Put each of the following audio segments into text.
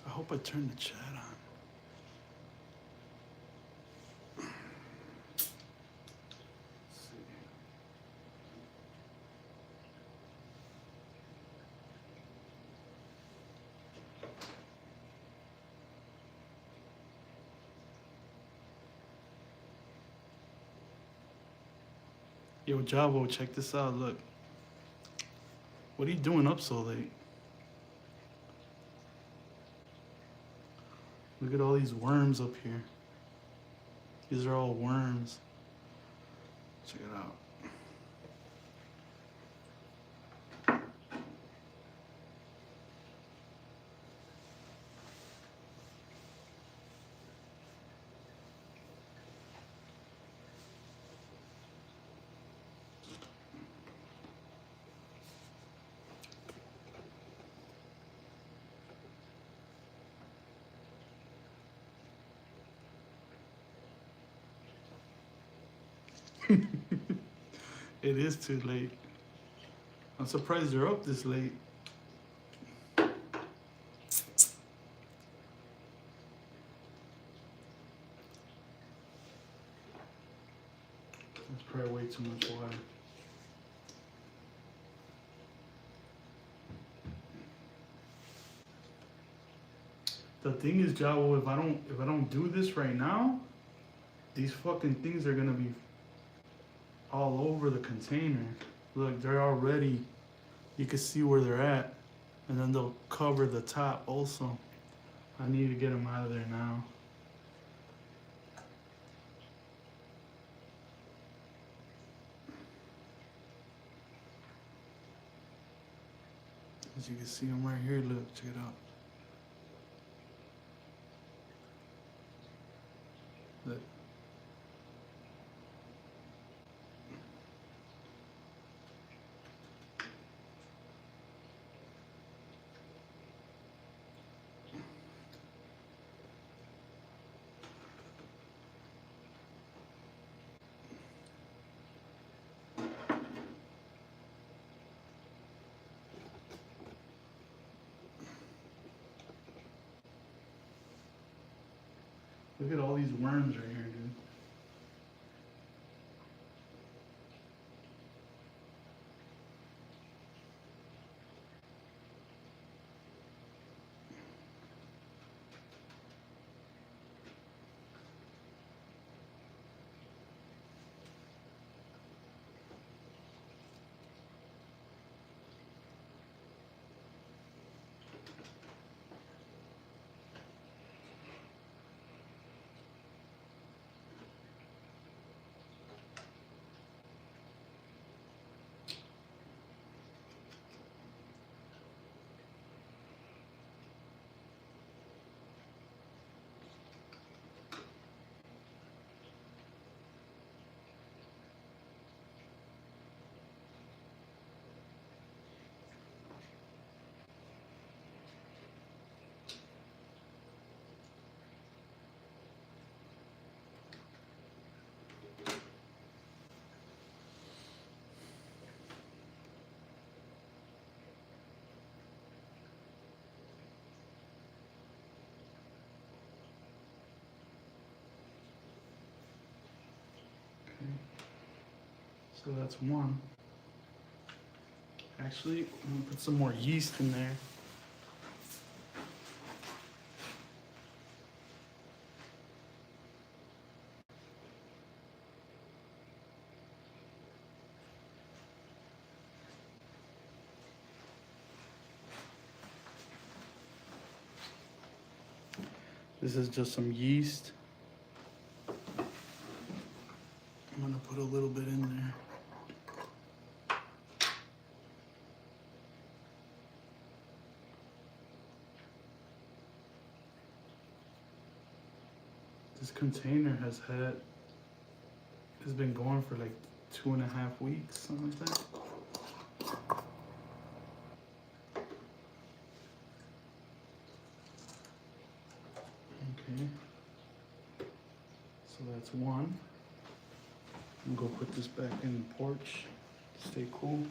I hope I turned the chat on. Yo, Javo, check this out. Look, what are you doing up so late? Look at all these worms up here. These are all worms. Check it out. It is too late. I'm surprised you're up this late. That's probably way too much water. The thing is, Javo, if I don't do this right now, these fucking things are gonna be all over the container. Look, they're already, you can see where they're at, and then they'll cover the top also. I need to get them out of there now. As you can see them right here, look, check it out. Look. Look at all these worms right here, dude. So that's one. Actually, I'm gonna put some more yeast in there. This is just some yeast. I'm gonna put a little bit in there. This container has been going for like 2.5 weeks, something like that. Okay. So that's one. I'm gonna go put this back in the porch. Stay cool.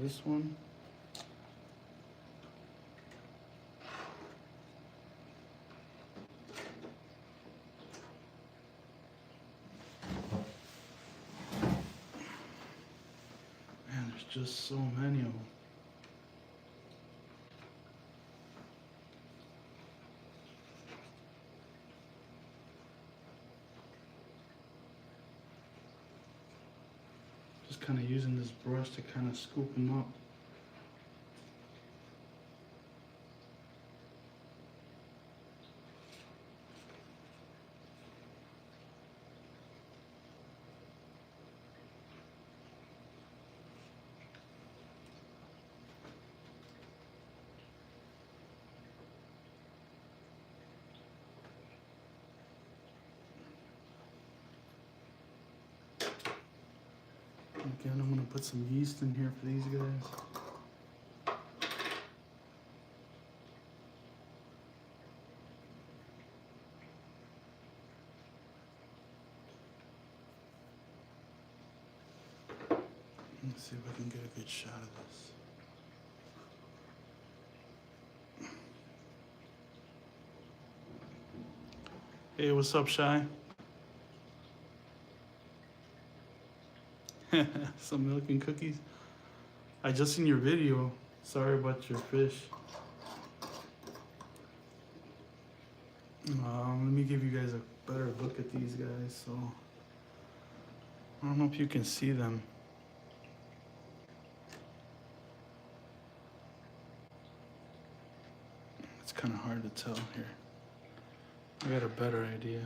This one. Man, there's just so many of them. Just kind of using this brush to kind of scoop them up. Again, I'm gonna put some yeast in here for these guys. Let's see if I can get a good shot of this. Hey, what's up, Shy? Some milk and cookies. I just seen your video. Sorry about your fish. Let me give you guys a better look at these guys. So I don't know if you can see them. It's kind of hard to tell here. I got a better idea.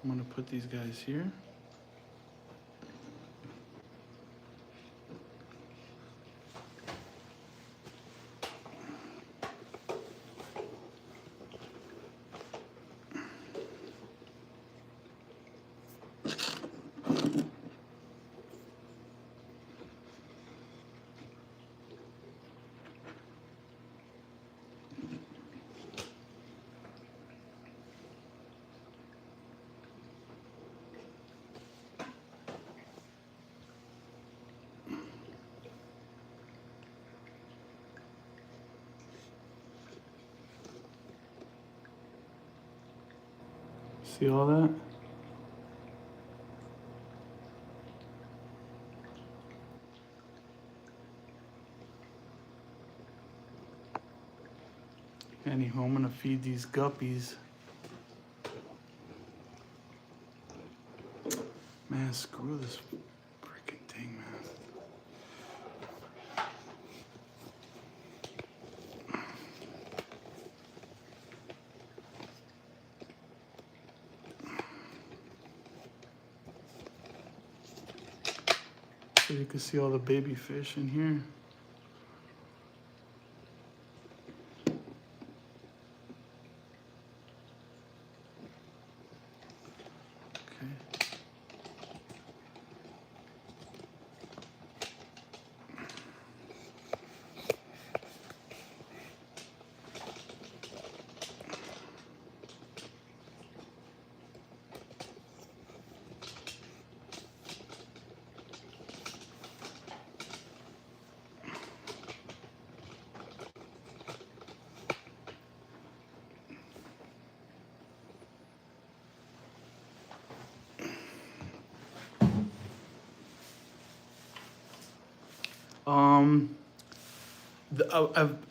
I'm gonna put these guys here. See all that? Anyhow, I'm gonna feed these guppies. Man, screw this freaking thing, man. So you can see all the baby fish in here.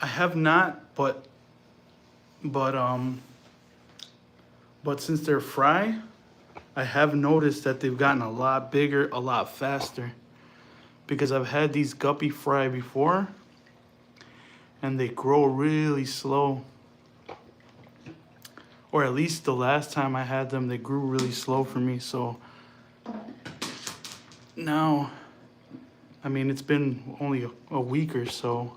I have not, but But since they're fry, I have noticed that they've gotten a lot bigger, a lot faster. Because I've had these guppy fry before, and they grow really slow. Or at least the last time I had them, they grew really slow for me. So now, I mean, it's been only a week or so,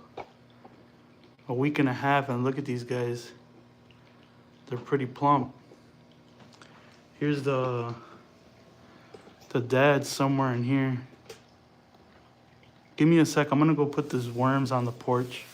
a week and a half, and look at these guys. They're pretty plump. Here's the dad somewhere in here. Give me a sec. I'm gonna go put these worms on the porch.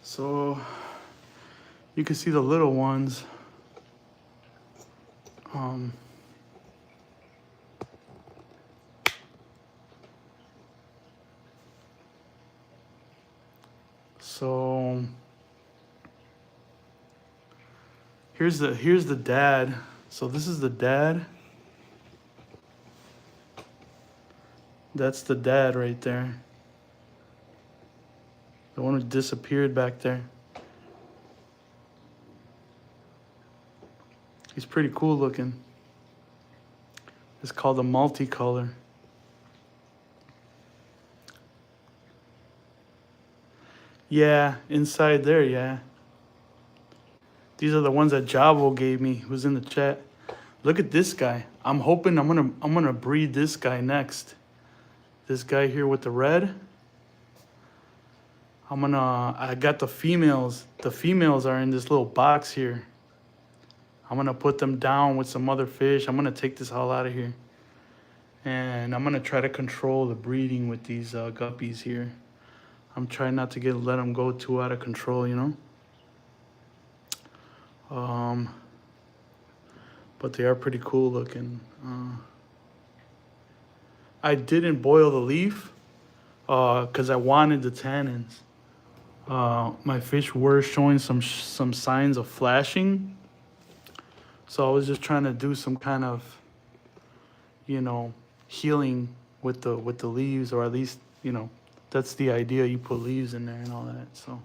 So you can see the little ones. So here's the dad. So this is the dad. That's the dad right there. The one who disappeared back there. He's pretty cool looking. It's called a multicolor. Yeah, inside there, yeah. These are the ones that Javo gave me, who's in the chat. Look at this guy. I'm hoping I'm gonna breed this guy next. This guy here with the red. I got the females. The females are in this little box here. I'm gonna put them down with some other fish. I'm gonna take this all out of here. And I'm gonna try to control the breeding with these guppies here. I'm trying not to let them go too out of control, you know? But they are pretty cool looking. I didn't boil the leaf because I wanted the tannins. My fish were showing some signs of flashing. So I was just trying to do some kind of, you know, healing with the leaves, or at least, you know, that's the idea. You put leaves in there and all that. So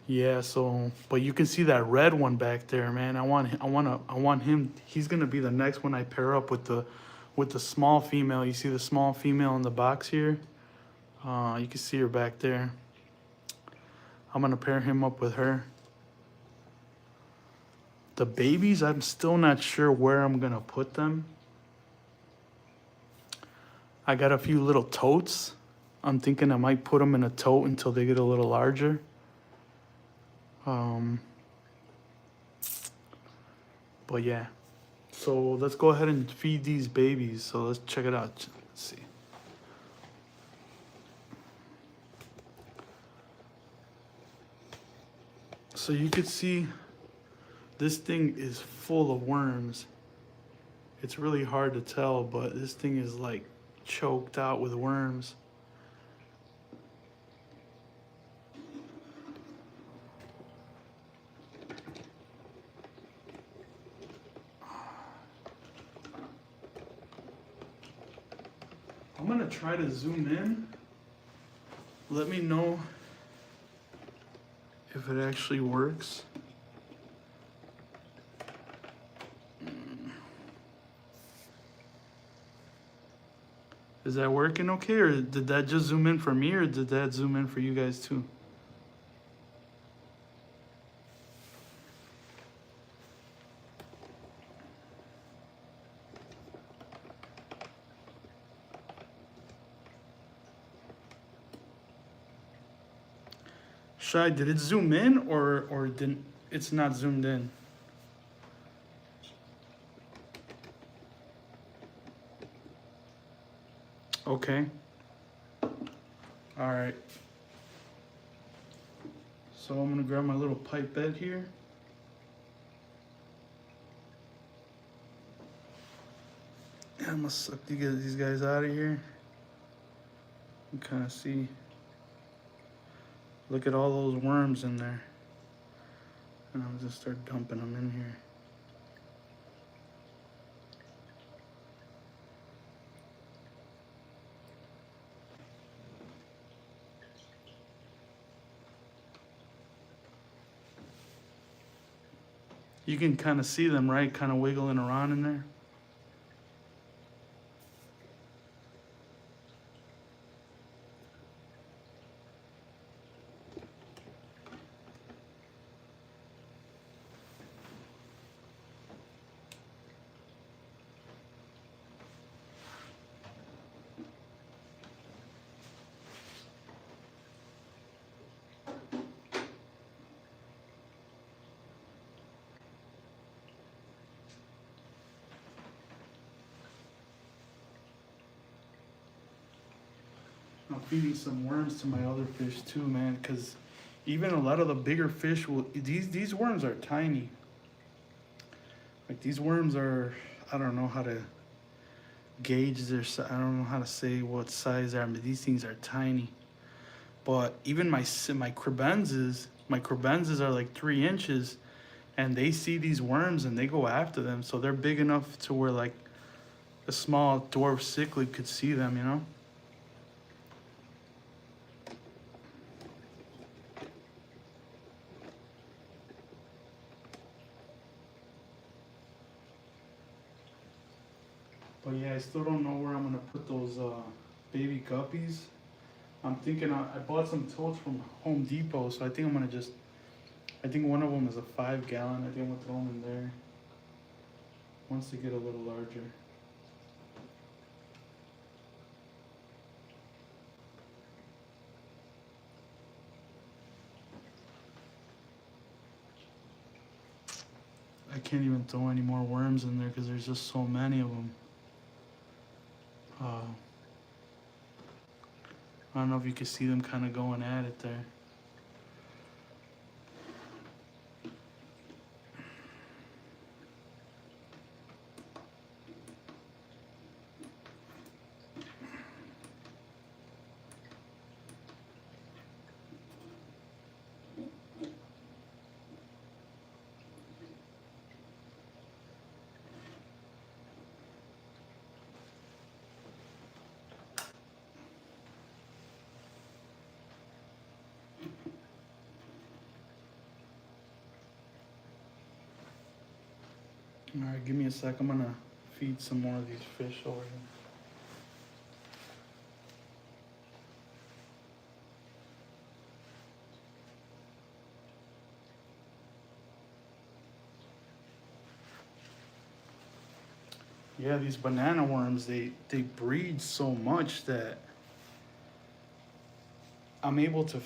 yeah, so but you can see that red one back there, man. I want him. He's gonna be the next one I pair up with the small female. You see the small female in the box here? You can see her back there. I'm gonna pair him up with her. The babies, I'm still not sure where I'm gonna put them. I got a few little totes. I'm thinking I might put them in a tote until they get a little larger. But yeah, so let's go ahead and feed these babies. So let's check it out. Let's see. So you could see this thing is full of worms. It's really hard to tell, but this thing is like choked out with worms. I'm gonna try to zoom in. Let me know if it actually works. Is that working okay, or did that just zoom in for me, or did that zoom in for you guys too? Shai, did it zoom in or didn't? It's not zoomed in. Okay. All right. So I'm gonna grab my little pipette here. And I'm gonna suck these guys out of here. You kind of see. Look at all those worms in there. And I'll just start dumping them in here. You can kind of see them, right? Kind of wiggling around in there. I'm feeding some worms to my other fish too, man, because even a lot of the bigger fish will, these worms are tiny. Like these worms are, I don't know how to gauge their size. I don't know how to say what size they are, but these things are tiny. But even my cribenzes are like 3 inches, and they see these worms and they go after them. So they're big enough to where like a small dwarf cichlid could see them, you know? But yeah, I still don't know where I'm gonna put those baby guppies. I'm thinking I bought some totes from Home Depot, so I think I'm gonna just, I think one of them is a 5-gallon. I think I'm gonna throw them in there once they get a little larger. I can't even throw any more worms in there because there's just so many of them. I don't know if you can see them kind of going at it there. All right, give me a sec. I'm gonna feed some more of these fish over here. Yeah, these banana worms, they breed so much that I'm able to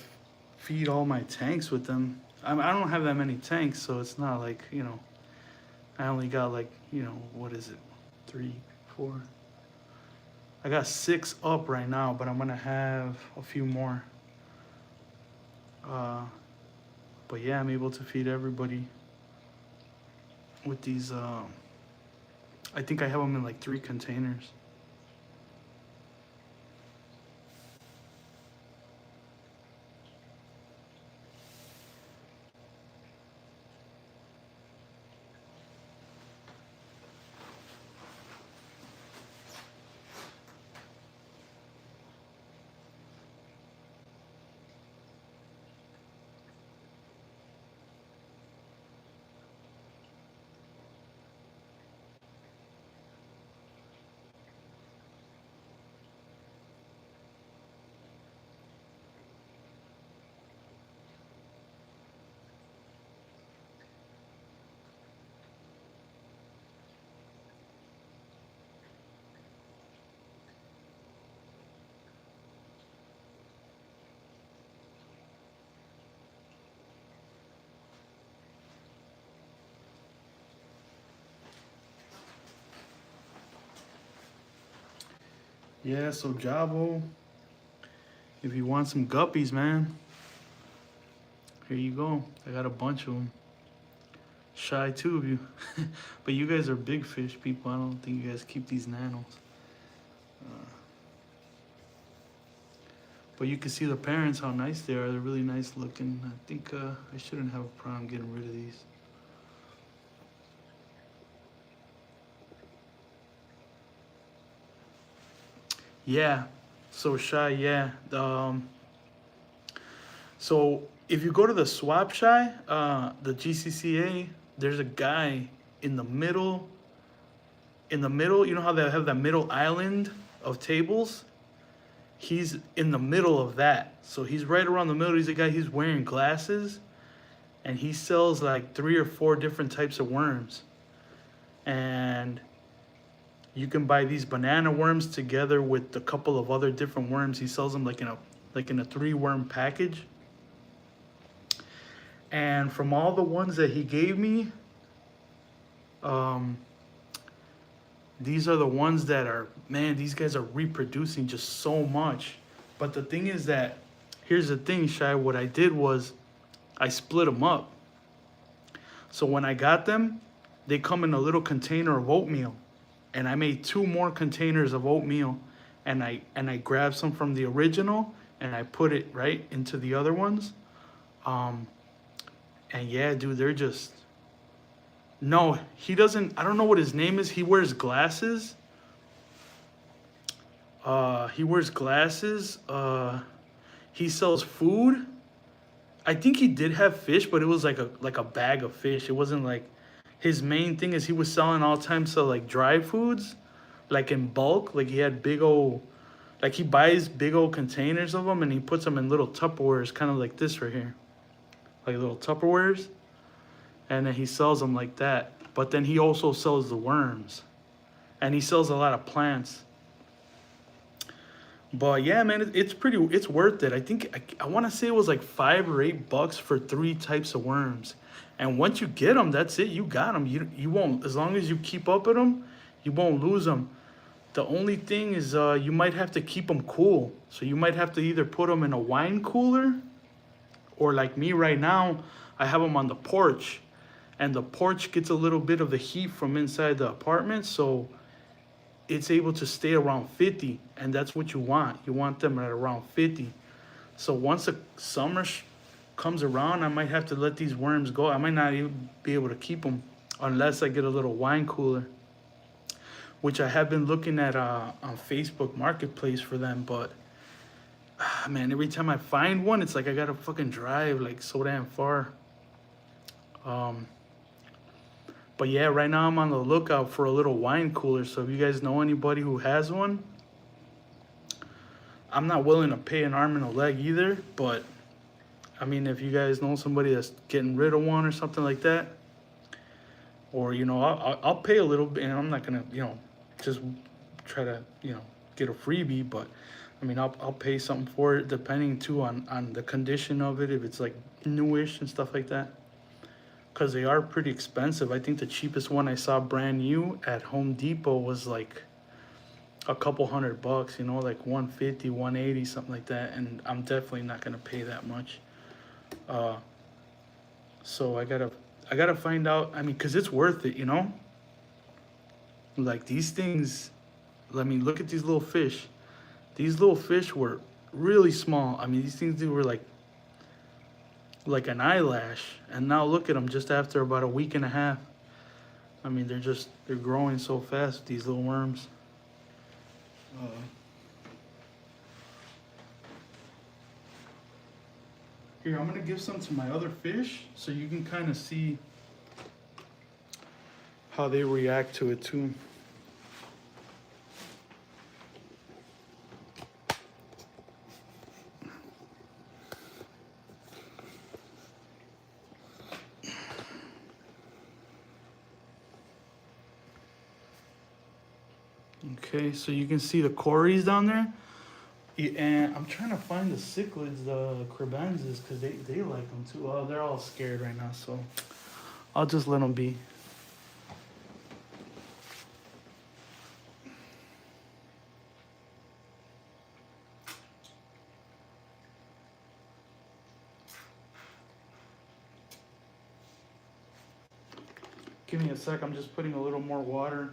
feed all my tanks with them. I don't have that many tanks, so it's not like, you know, I only got like, you know, what is it? 3, 4. I got 6 up right now, but I'm gonna have a few more. But yeah, I'm able to feed everybody with these. I think I have them in like 3 containers. Yeah, so Javo, if you want some guppies, man, Here you go. I got a bunch of them. Shy, two of you. But you guys are big fish people. I don't think you guys keep these nanos. But you can see the parents, how nice they are. They're really nice looking. I think I shouldn't have a problem getting rid of these. Yeah. So Shy, yeah. So if you go to the swap Shy, the GCCA, there's a guy in the middle. In the middle, you know how they have that middle island of tables? He's in the middle of that. So he's right around the middle. He's a guy, he's wearing glasses. And he sells like 3 or 4 different types of worms. And you can buy these banana worms together with a couple of other different worms. He sells them like in a 3-worm package. And from all the ones that he gave me, these are the ones that are, man, these guys are reproducing just so much. But the thing is that, here's the thing, Shy, what I did was I split them up. So when I got them, they come in a little container of oatmeal. And I made 2 more containers of oatmeal. And I grabbed some from the original and I put it right into the other ones. And yeah, dude, they're just... No, he doesn't. I don't know what his name is. He wears glasses. He wears glasses. He sells food. I think he did have fish, but it was like a bag of fish. It wasn't like... His main thing is he was selling all types of like dry foods, like in bulk. Like he had big old... Like he buys big old containers of them and he puts them in little Tupperwares, kind of like this right here. Like little Tupperwares. And then he sells them like that. But then he also sells the worms. And he sells a lot of plants. But yeah, man, it's worth it. I think, I want to say it was like $5 or $8 for 3 types of worms. And once you get them, that's it. You got them. You won't, as long as you keep up with them, you won't lose them. The only thing is you might have to keep them cool. So you might have to either put them in a wine cooler, or like me right now, I have them on the porch. And the porch gets a little bit of the heat from inside the apartment, so it's able to stay around 50, and that's what you want. You want them at around 50. So once the summer comes around, I might have to let these worms go. I might not even be able to keep them unless I get a little wine cooler, which I have been looking at on Facebook Marketplace for them, but man, every time I find one, it's like I gotta fucking drive like so damn far. But yeah, right now I'm on the lookout for a little wine cooler. So if you guys know anybody who has one, I'm not willing to pay an arm and a leg either. But I mean, if you guys know somebody that's getting rid of one or something like that, or you know, I'll pay a little bit, and I'm not gonna, you know, just try to, you know, get a freebie. But I mean, I'll pay something for it, depending too on the condition of it, if it's like newish and stuff like that. Because they are pretty expensive. I think the cheapest one I saw brand new at Home Depot was like a couple $100, you know, like 150, 180, something like that. And I'm definitely not gonna pay that much. So I gotta find out. I mean, cause it's worth it, you know. Like these things. I mean, look at these little fish. These little fish were really small. I mean, these things were like an eyelash, and now look at them just after about a week and a half. I mean, they're growing so fast, these little worms. Here, I'm gonna give some to my other fish so you can kind of see how they react to it too. Okay, so you can see the cories down there. And I'm trying to find the cichlids, the crebenses, because they like them too. Oh, they're all scared right now, so I'll just let them be. give me a sec. I'm just putting a little more water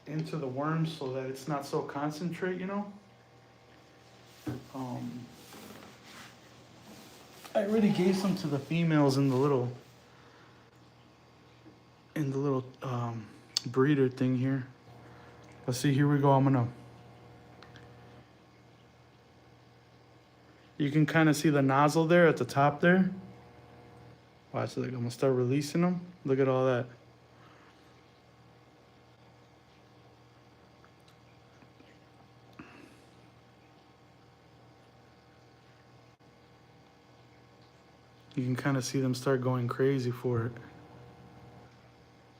into the worm so that it's not so concentrate, you know. I already gave some to the females in the little breeder thing here. Let's see, here we go. You can kind of see the nozzle there at the top there. Watch, look, I'm gonna start releasing them. Look at all that. You can kind of see them start going crazy for it.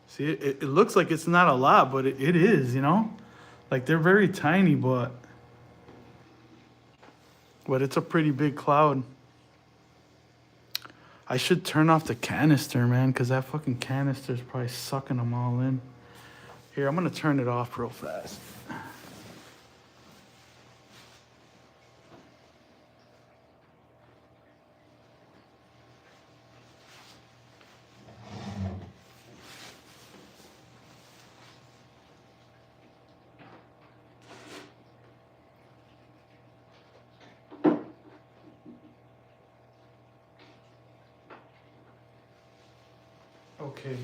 See, it looks like it's not a lot, but it is, you know? Like, they're very tiny, but it's a pretty big cloud. I should turn off the canister, man, because that fucking canister is probably sucking them all in. Here, I'm going to turn it off real fast. Okay.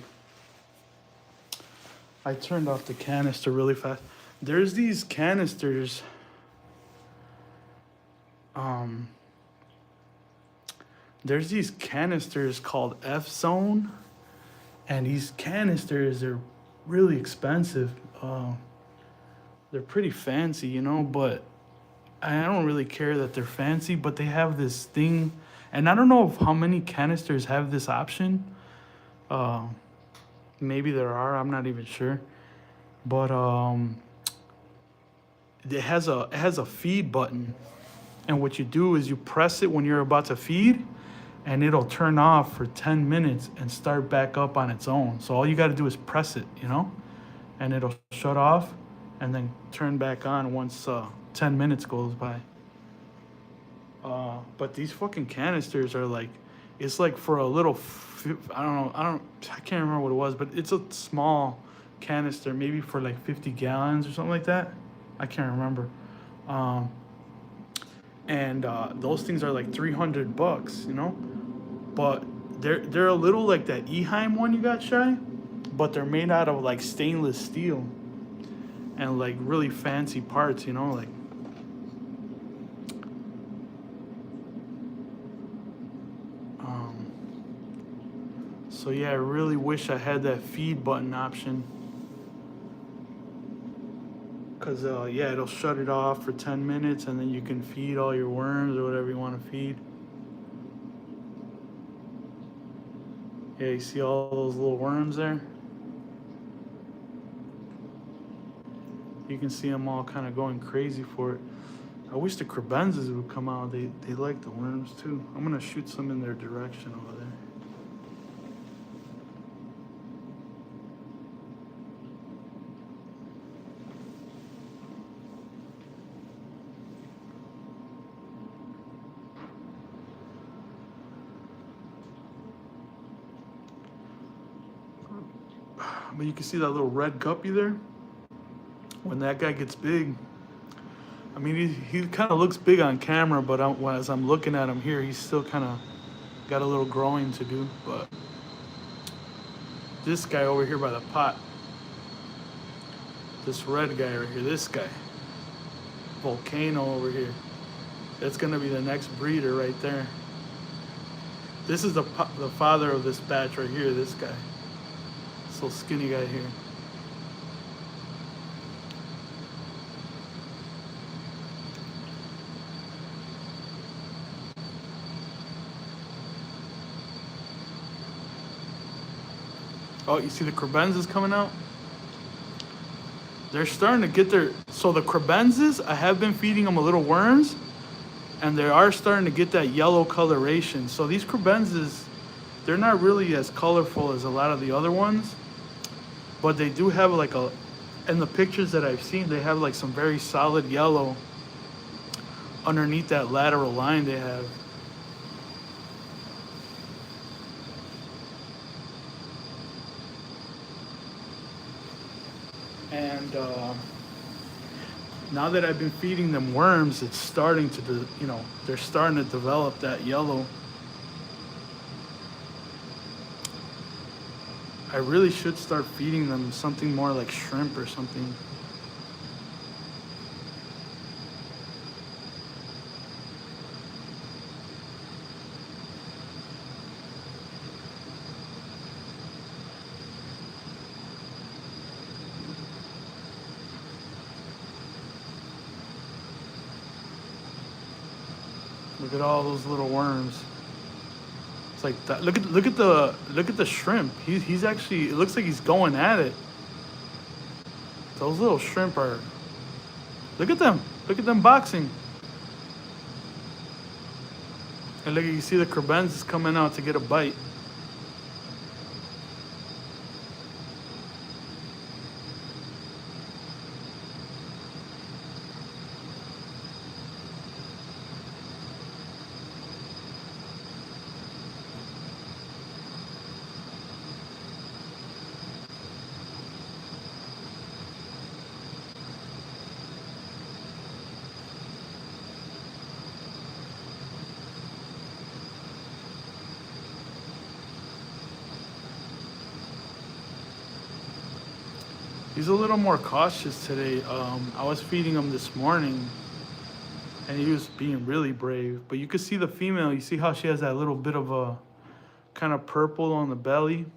I turned off the canister really fast. There's these canisters. There's these canisters called F-Zone. And these canisters are really expensive. They're pretty fancy, you know, but I don't really care that they're fancy, but they have this thing. And I don't know how many canisters have this option. Maybe there are, I'm not even sure, but it has a feed button, and what you do is you press it when you're about to feed, and it'll turn off for 10 minutes and start back up on its own. So all you got to do is press it, you know, and it'll shut off and then turn back on once 10 minutes goes by. But these fucking canisters are like, it's like for a little, I can't remember what it was, but it's a small canister, maybe for like 50 gallons or something like that. I can't remember. And those things are like $300, you know, but they're a little like that Eheim one you got, Shy, but they're made out of like stainless steel and like really fancy parts, you know, like. So yeah, I really wish I had that feed button option. Cause yeah, it'll shut it off for 10 minutes and then you can feed all your worms or whatever you want to feed. Yeah, you see all those little worms there? You can see them all kind of going crazy for it. I wish the crebenzas would come out. They like the worms too. I'm gonna shoot some in their direction over there. But you can see that little red guppy there. When that guy gets big, I mean, he kind of looks big on camera, but as I'm looking at him here, he's still kind of got a little growing to do. But this guy over here by the pot, this red guy right here, this guy, Volcano over here, that's gonna be the next breeder right there. This is the father of this batch right here, this guy. This little skinny guy here. Oh, you see the crebenzas coming out? They're starting to get their... So the crebenzas, I have been feeding them a little worms, and they are starting to get that yellow coloration. So these crebenzas, they're not really as colorful as a lot of the other ones, but they do have like a... In the pictures that I've seen, they have like some very solid yellow underneath that lateral line they have. And now that I've been feeding them worms, it's starting to, they're starting to develop that yellow. I really should start feeding them something more like shrimp or something. Look at all those little worms. It's like that. Look at the shrimp. He's actually. It looks like he's going at it. Those little shrimp are. Look at them. Look at them boxing. And look, you see the crebensis coming out to get a bite. He's a little more cautious today. I was feeding him this morning, and he was being really brave. But you could see the female. You see how she has that little bit of a kind of purple on the belly.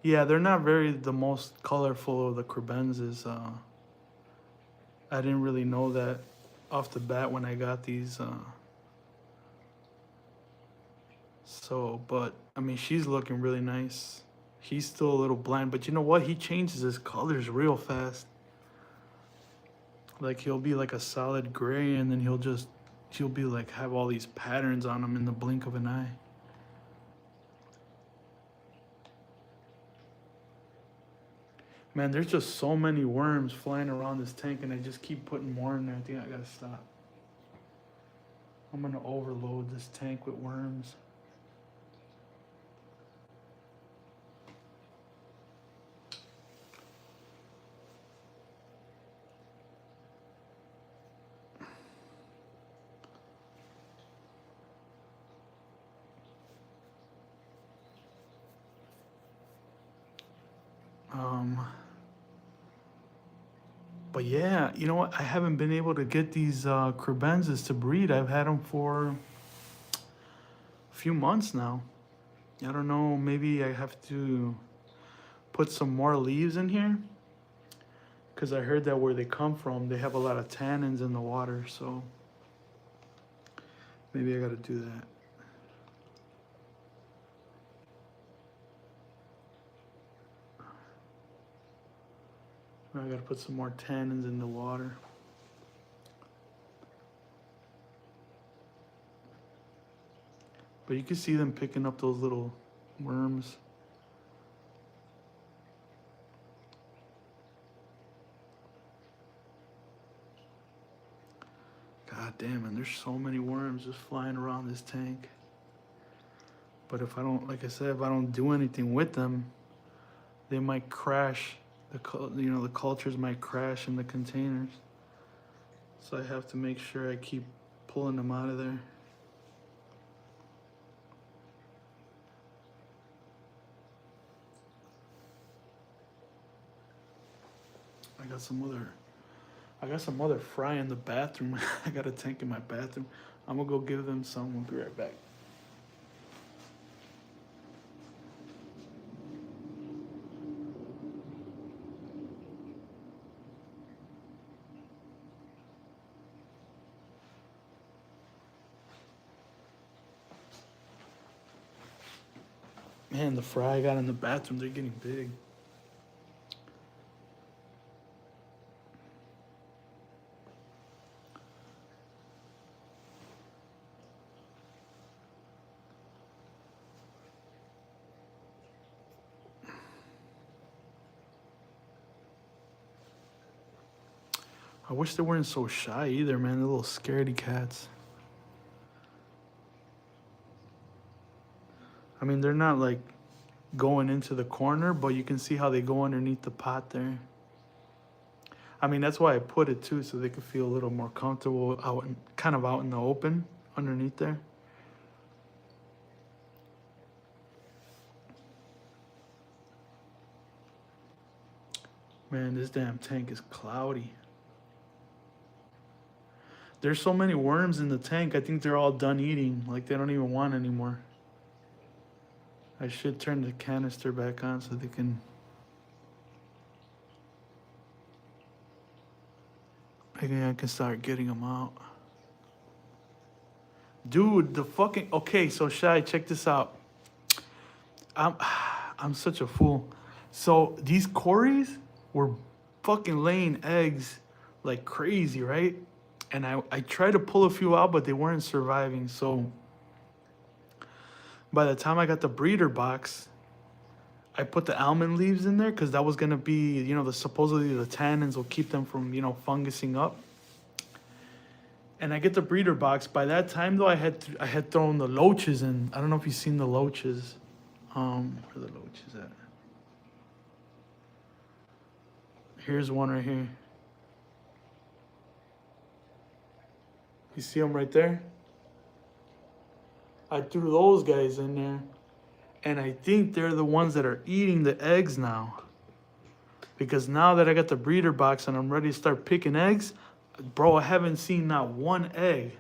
Yeah, they're not the most colorful of the crebensis. I didn't really know that off the bat when I got these. But I mean, she's looking really nice. He's still a little bland, but you know what? He changes his colors real fast. Like he'll be like a solid gray, and then he'll be like have all these patterns on him in the blink of an eye. Man, there's just so many worms flying around this tank, and I just keep putting more in there. I think I gotta stop. I'm gonna overload this tank with worms. But yeah, you know what? I haven't been able to get these crebensis to breed. I've had them for a few months now. I don't know, maybe I have to put some more leaves in here. Because I heard that where they come from, they have a lot of tannins in the water, so maybe I gotta do that. I gotta put some more tannins in the water. But you can see them picking up those little worms. God damn, and there's so many worms just flying around this tank. But if I don't, like I said, if I don't do anything with them, they might crash. The cultures might crash in the containers. So I have to make sure I keep pulling them out of there. I got some other fry in the bathroom. I got a tank in my bathroom. I'm gonna go give them some. We'll be right back. Man, the fry I got in the bathroom, they're getting big. I wish they weren't so shy either, man. They're little scaredy cats. I mean, they're not like going into the corner, but you can see how they go underneath the pot there. I mean, that's why I put it too, so they could feel a little more comfortable kind of out in the open underneath there. Man, this damn tank is cloudy. There's so many worms in the tank, I think they're all done eating. Like, they don't even want anymore. I should turn the canister back on so they can... Maybe I can start getting them out. Dude, the fucking... Okay, so Shy, check this out. I'm such a fool. So these Corys were fucking laying eggs like crazy, right? And I tried to pull a few out, but they weren't surviving. So by the time I got the breeder box, I put the almond leaves in there because that was gonna be, you know, supposedly the tannins will keep them from, you know, fungusing up. And I get the breeder box. By that time though, I had thrown the loaches in. I don't know if you've seen the loaches. Where are the loaches at? Here's one right here. You see them right there? I threw those guys in there. And I think they're the ones that are eating the eggs now. Because now that I got the breeder box and I'm ready to start picking eggs, bro, I haven't seen not one egg.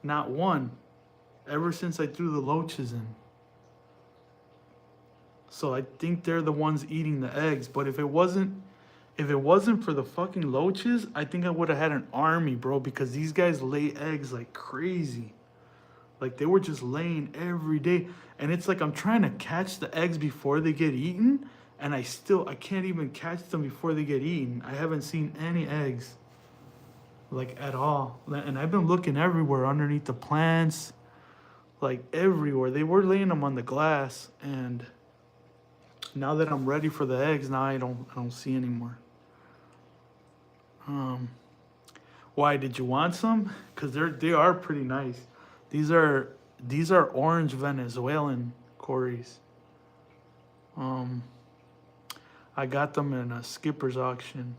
Not one. Ever since I threw the loaches in. So I think they're the ones eating the eggs. But if it wasn't for the fucking loaches, I think I would have had an army, bro. Because these guys lay eggs like crazy. Like, they were just laying every day. And it's like I'm trying to catch the eggs before they get eaten. And I can't even catch them before they get eaten. I haven't seen any eggs. Like, at all. And I've been looking everywhere, underneath the plants. Like, everywhere. They were laying them on the glass. And now that I'm ready for the eggs, now I don't see anymore. Why, did you want some? Because they are pretty nice. These are orange Venezuelan Corys. I got them in a skipper's auction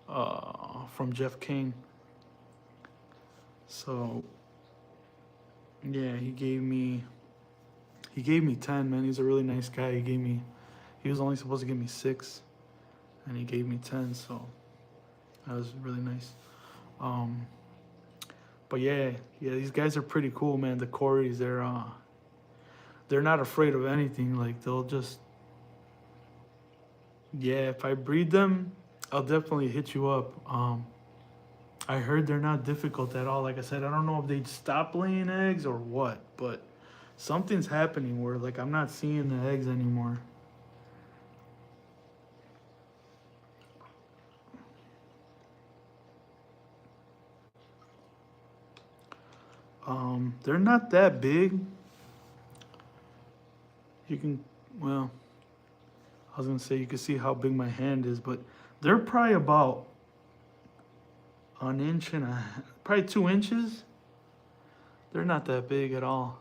from Jeff Kane. So yeah, he gave me 10, man. He's a really nice guy. He was only supposed to give me 6, and he gave me 10, so that was really nice. But yeah, these guys are pretty cool, man. The Corys, they're not afraid of anything. Like, they'll just, yeah, if I breed them, I'll definitely hit you up. I heard they're not difficult at all. Like I said, I don't know if they'd stop laying eggs or what, but something's happening where, like, I'm not seeing the eggs anymore. They're not that big. You can, well, I was gonna say you can see how big my hand is, but they're probably about an inch and probably 2 inches. They're not that big at all.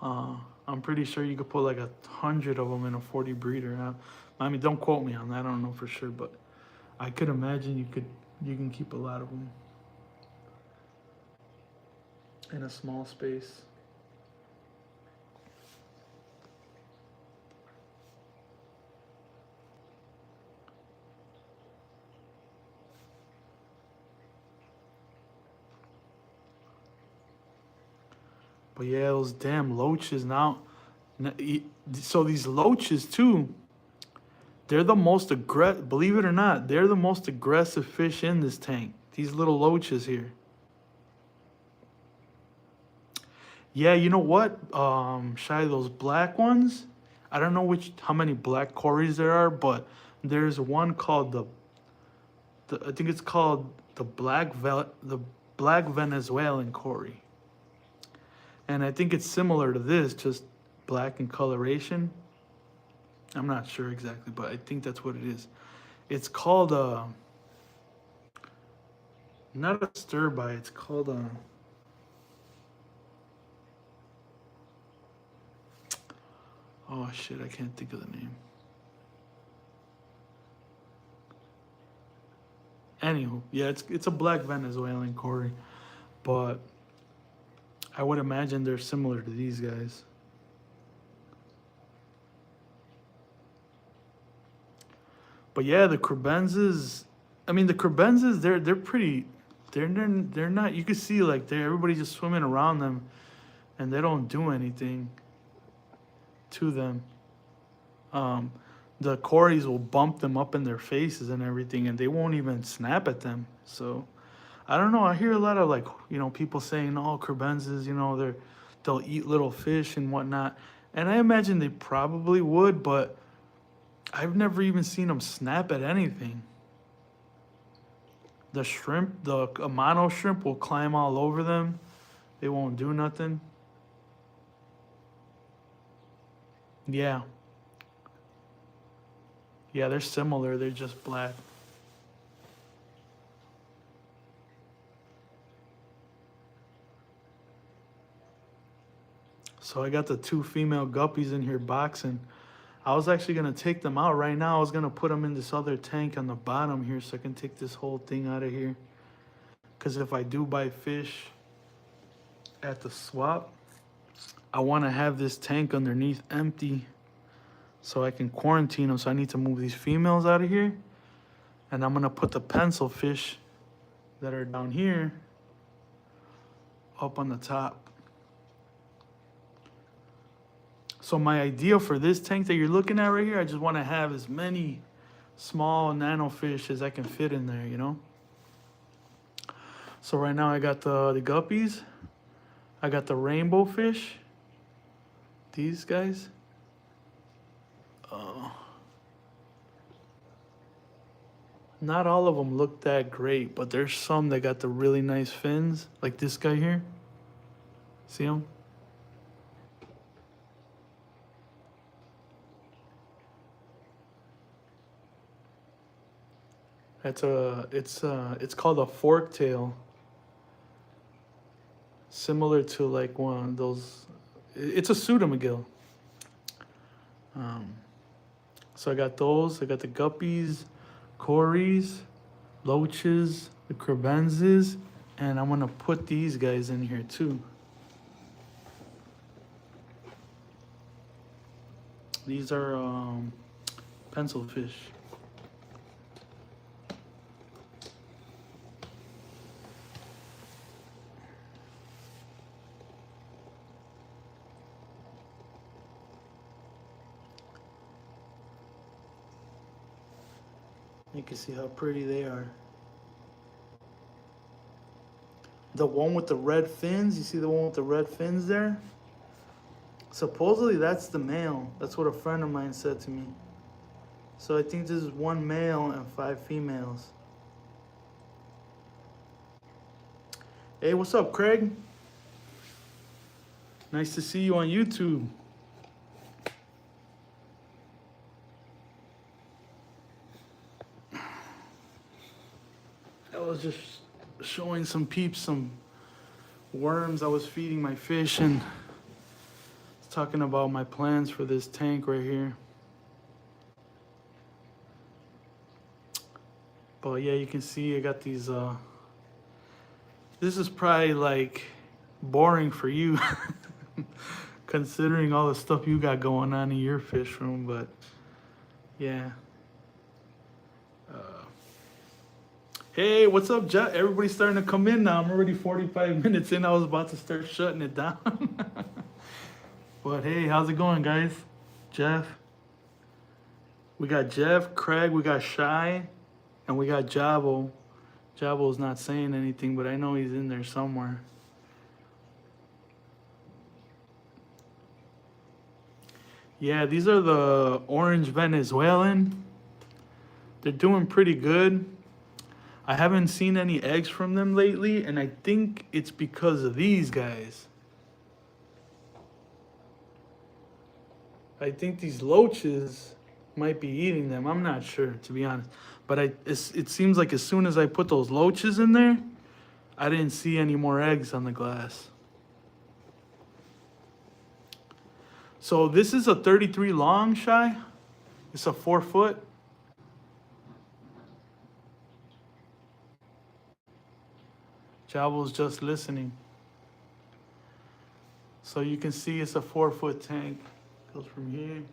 I'm pretty sure you could put like 100 of them in a 40 breeder. I mean, don't quote me on that. I don't know for sure, but I could imagine you can keep a lot of them in a small space. But yeah, those damn loaches now. So these loaches too, they're the most believe it or not, they're the most aggressive fish in this tank. These little loaches here. Yeah, you know what? Shy, those black ones. I don't know how many black Corys there are, but there's one called I think it's called the black Venezuelan Cory. And I think it's similar to this, just black in coloration. I'm not sure exactly, but I think that's what it is. It's called not a stir-by, it's called Oh shit, I can't think of the name. Anywho, yeah, it's a black Venezuelan, Corey, but I would imagine they're similar to these guys. But yeah, the crebenzas. I mean, the crebenzas, they're pretty. They're not. You can see like everybody just swimming around them, and they don't do anything to them. The Corys will bump them up in their faces and everything, and they won't even snap at them. So, I don't know. I hear a lot of like people saying, "Oh, crebenzas, they'll eat little fish and whatnot," and I imagine they probably would, but I've never even seen them snap at anything. The shrimp, the Amano shrimp will climb all over them. They won't do nothing. Yeah. Yeah, they're similar. They're just black. So I got the 2 female guppies in here boxing. I was actually going to take them out right now. I was going to put them in this other tank on the bottom here so I can take this whole thing out of here. Because if I do buy fish at the swap, I want to have this tank underneath empty so I can quarantine them. So I need to move these females out of here. And I'm going to put the pencil fish that are down here up on the top. So my idea for this tank that you're looking at right here, I just want to have as many small nano fish as I can fit in there, So right now I got the guppies. I got the rainbow fish. These guys. Not all of them look that great, but there's some that got the really nice fins, like this guy here. See him? It's called a fork tail. Similar to like one of those. It's a pseudomcgill. So I got those. I got the guppies, Corys, loaches, the crebenzas, and I'm gonna put these guys in here too. These are pencil fish. You can see how pretty they are. The one with the red fins, you see the one with the red fins there? Supposedly that's the male. That's what a friend of mine said to me. So I think this is 1 male and 5 females. Hey, what's up, Craig? Nice to see you on YouTube. I was just showing some peeps some worms I was feeding my fish and talking about my plans for this tank right here. But yeah, you can see I got these this is probably like boring for you considering all the stuff you got going on in your fish room, but yeah. Hey, what's up, Jeff? Everybody's starting to come in now. I'm already 45 minutes in. I was about to start shutting it down. But hey, how's it going, guys? Jeff. We got Jeff, Craig, we got Shy, and we got Jabo. Jabo's not saying anything, but I know he's in there somewhere. Yeah, these are the orange Venezuelan. They're doing pretty good. I haven't seen any eggs from them lately, and I think it's because of these guys. I think these loaches might be eating them. I'm not sure, to be honest. But it seems like as soon as I put those loaches in there, I didn't see any more eggs on the glass. So this is a 33 long, Shy. It's a 4 foot. Javel's just listening. So you can see it's a 4 foot tank. Goes from here.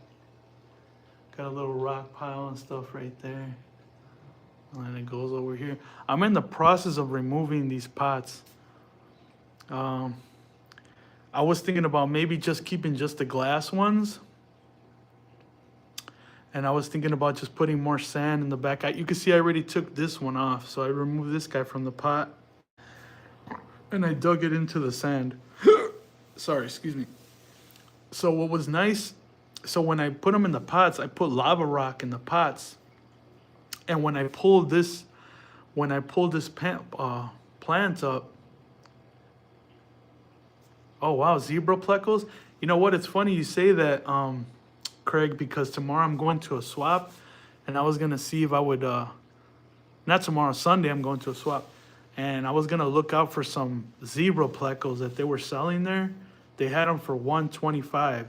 Got a little rock pile and stuff right there. And then it goes over here. I'm in the process of removing these pots. I was thinking about maybe just keeping just the glass ones. And I was thinking about just putting more sand in the back. You can see I already took this one off. So I removed this guy from the pot. And I dug it into the sand. Sorry, excuse me. So what was nice, so when I put them in the pots, I put lava rock in the pots. And when I pulled this plant up, oh wow, zebra plecos. You know what? It's funny you say that, Craig, because tomorrow I'm going to a swap, and I was gonna see if I would. Not tomorrow, Sunday. I'm going to a swap, and I was gonna look out for some zebra plecos that they were selling there. They had them for $125.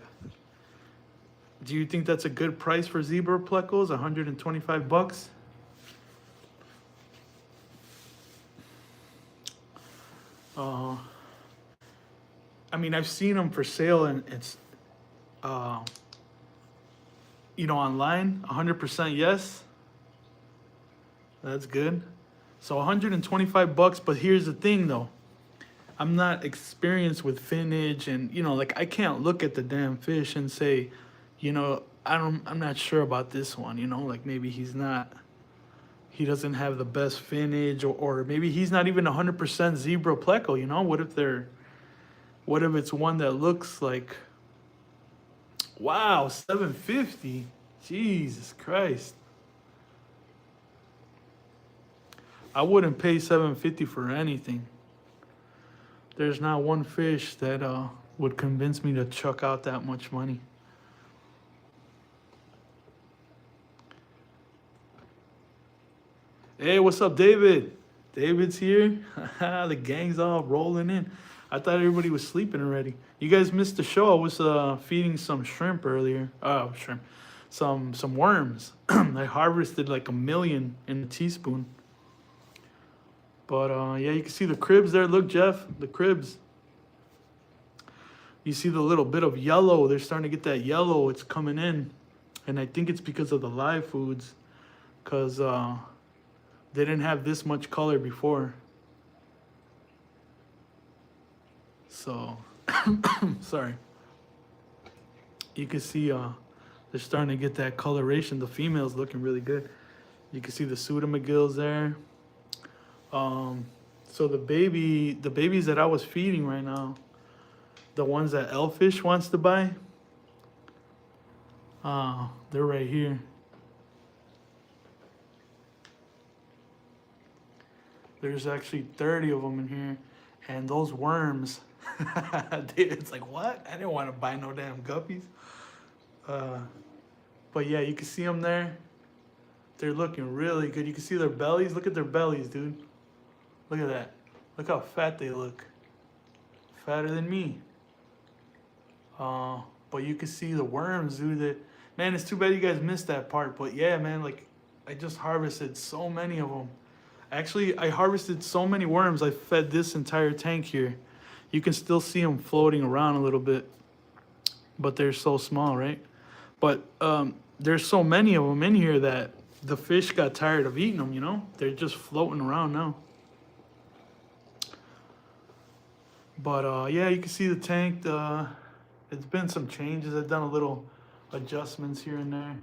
Do you think that's a good price for zebra plecos? $125? I mean, I've seen them for sale, and it's, online. 100% yes. That's good. So $125. But here's the thing, though. I'm not experienced with finnage, and like I can't look at the damn fish and say, I'm not sure about this one. Like maybe he doesn't have the best finnage, or maybe he's not even 100% zebra pleco. What if it's one that looks like, wow, $750? Jesus Christ. I wouldn't pay $750 for anything. There's not one fish that would convince me to chuck out that much money. Hey, what's up, David? David's here. The gang's all rolling in. I thought everybody was sleeping already. You guys missed the show. I was feeding some shrimp earlier. Shrimp. Some worms. I harvested like 1 million in a teaspoon. But yeah, you can see the cribs there. Look, Jeff, the cribs. You see the little bit of yellow. They're starting to get that yellow. It's coming in. And I think it's because of the live foods. Because they didn't have this much color before. So, sorry. You can see they're starting to get that coloration. The female's looking really good. You can see the pseudomagills there. So the babies that I was feeding right now, the ones that Elfish wants to buy, they're right here. There's actually 30 of them in here, and those worms, it's like, what? I didn't want to buy no damn guppies. But yeah, you can see them there. They're looking really good. You can see their bellies. Look at their bellies, dude. Look at that. Look how fat they look. Fatter than me. But you can see the worms, dude. Man, it's too bad you guys missed that part. But yeah, man, like, I just harvested so many of them. Actually, I harvested so many worms, I fed this entire tank here. You can still see them floating around a little bit. But they're so small, right? But there's so many of them in here that the fish got tired of eating them, They're just floating around now. But yeah, you can see the tank. It's been some changes. I've done a little adjustments here and there.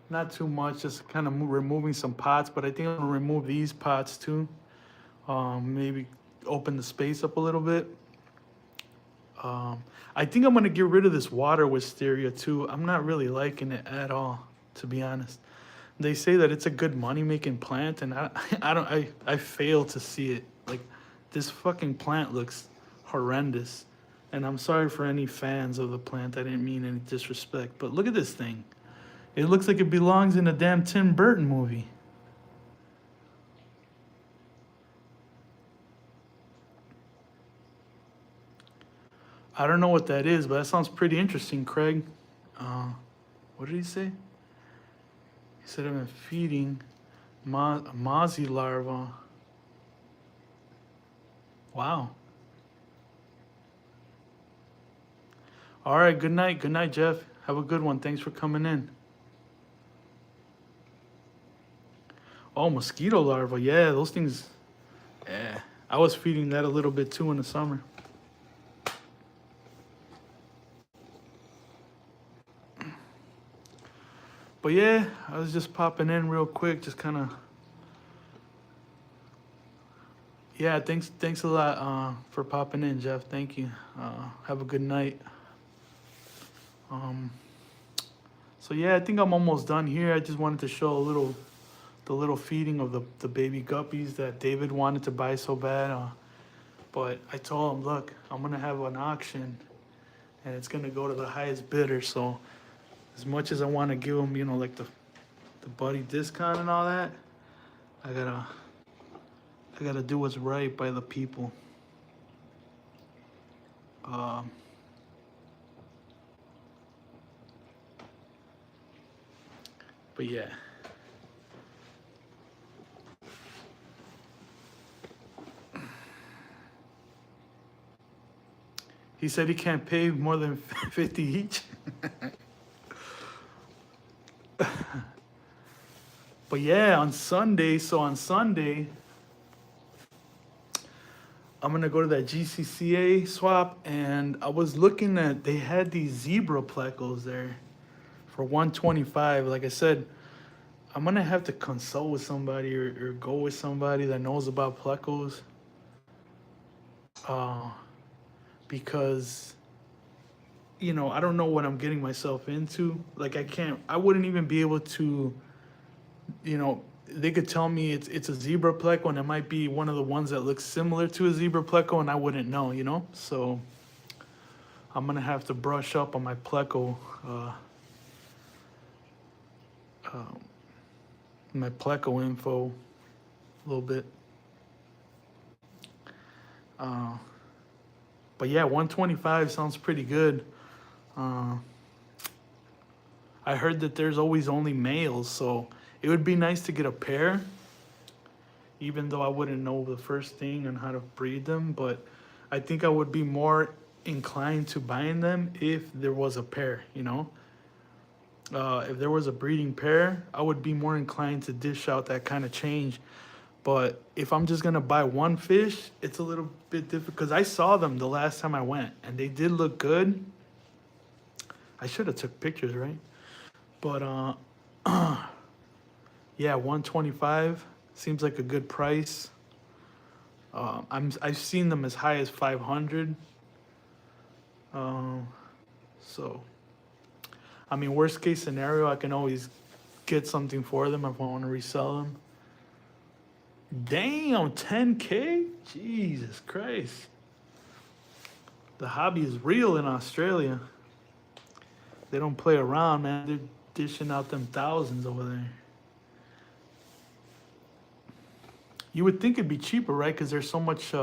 Not too much, just kind of removing some pots. But I think I'm gonna remove these pots too. Maybe open the space up a little bit. I think I'm gonna get rid of this water wisteria too. I'm not really liking it at all, to be honest. They say that it's a good money-making plant, and I fail to see it. Like, this fucking plant looks horrendous. And I'm sorry for any fans of the plant. I didn't mean any disrespect. But look at this thing. It looks like it belongs in a damn Tim Burton movie. I don't know what that is, but that sounds pretty interesting, Craig. What did he say? He said I've been feeding mozzie larva. Wow. All right, good night. Good night, Jeff. Have a good one. Thanks for coming in. Oh, mosquito larva. Yeah, those things. Yeah, I was feeding that a little bit too in the summer. But yeah, I was just popping in real quick, just kind of. Yeah, thanks a lot for popping in, Jeff. Thank you. Have a good night. So yeah, I think I'm almost done here. I just wanted to show the little feeding of the baby guppies that David wanted to buy so bad. But I told him, look, I'm gonna have an auction, and it's gonna go to the highest bidder. So as much as I want to give him, you know, like the buddy discount and all that, I gotta do what's right by the people. But yeah. He said he can't pay more than 50 each. But yeah, on Sunday, I'm gonna go to that GCCA swap, and I was looking at, they had these zebra plecos there for 125. Like I said, I'm gonna have to consult with somebody or go with somebody that knows about plecos. Because, you know, I don't know what I'm getting myself into. Like I wouldn't even be able to, you know, they could tell me it's a zebra pleco, and it might be one of the ones that looks similar to a zebra pleco, and I wouldn't know, you know? So I'm gonna have to brush up on my pleco, info a little bit. But yeah, 125 sounds pretty good. I heard that there's always only males, so it would be nice to get a pair, even though I wouldn't know the first thing on how to breed them. But I think I would be more inclined to buying them if there was a pair, you know? If there was a breeding pair, I would be more inclined to dish out that kind of change. But if I'm just gonna buy one fish, it's a little bit difficult, because I saw them the last time I went, and they did look good. I should have took pictures, right? But yeah, 125 seems like a good price. I've seen them as high as 500. So, I mean, worst case scenario, I can always get something for them if I want to resell them. Damn, 10K? Jesus Christ. The hobby is real in Australia. They don't play around, man. They're dishing out them thousands over there. You would think it'd be cheaper, right? Because there's so much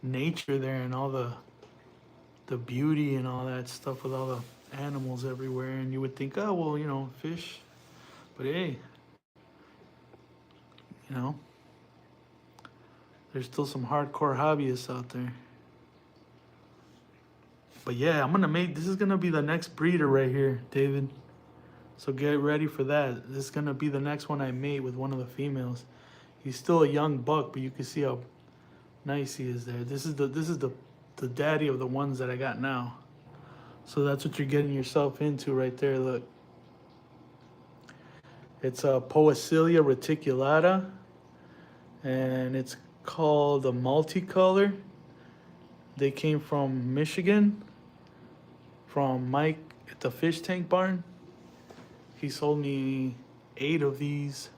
nature there, and all the beauty and all that stuff with all the animals everywhere. And you would think, oh, well, you know, fish. But hey, you know, there's still some hardcore hobbyists out there. But yeah, this is gonna be the next breeder right here, David. So get ready for that. This is gonna be the next one I mate with one of the females. He's still a young buck, but you can see how nice he is there. This is the daddy of the ones that I got now. So that's what you're getting yourself into right there. Look, it's a Poecilia reticulata, and it's called a multicolor. They came from Michigan, from Mike at the fish tank barn. He sold me 8 of these.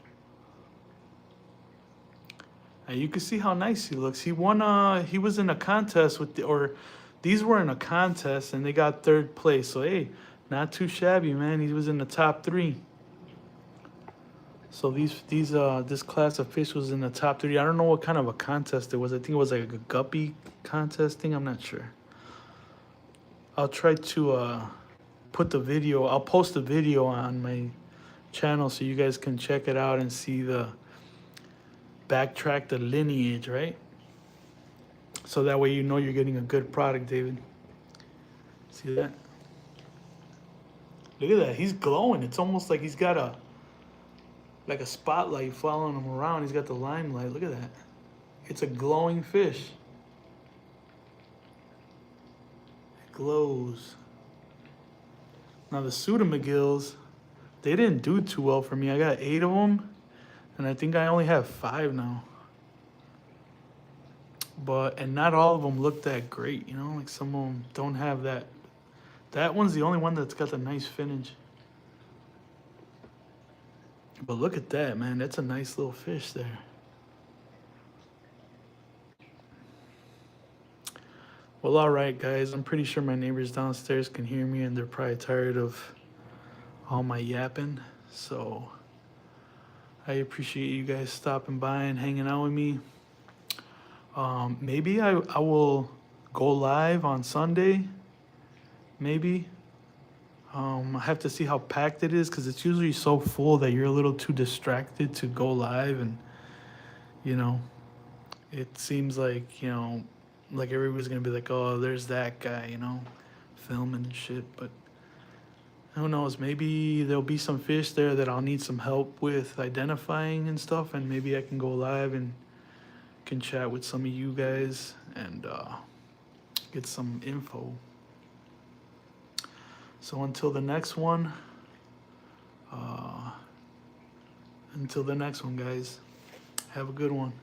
And you can see how nice he looks. He won, he was in a contest these were in a contest, and they got 3rd place. So hey, not too shabby, man. He was in the top 3. So this class of fish was in the top 3. I don't know what kind of a contest it was. I think it was like a guppy contest thing. I'm not sure. I'll try to put the video. I'll post the video on my channel so you guys can check it out and see the backtrack the lineage, right? So that way you know you're getting a good product, David. See that? Look at that. He's glowing. It's almost like he's got a spotlight following him around. He's got the limelight. Look at that. It's a glowing fish. It glows. Now the Pseudomagills, they didn't do too well for me. I got 8 of them, and I think I only have 5 now. And not all of them look that great, you know? Like some of them don't have that. That one's the only one that's got the nice finish. But look at that, man. That's a nice little fish there. Well, all right, guys. I'm pretty sure my neighbors downstairs can hear me, and they're probably tired of all my yapping. So I appreciate you guys stopping by and hanging out with me. Maybe I will go live on Sunday. Maybe. I have to see how packed it is, because it's usually so full that you're a little too distracted to go live. And, you know, it seems like, you know, like everybody's going to be like, oh, there's that guy, you know, filming and shit. But who knows? Maybe there'll be some fish there that I'll need some help with identifying and stuff. And maybe I can go live and can chat with some of you guys and get some info. So until the next one, guys, have a good one.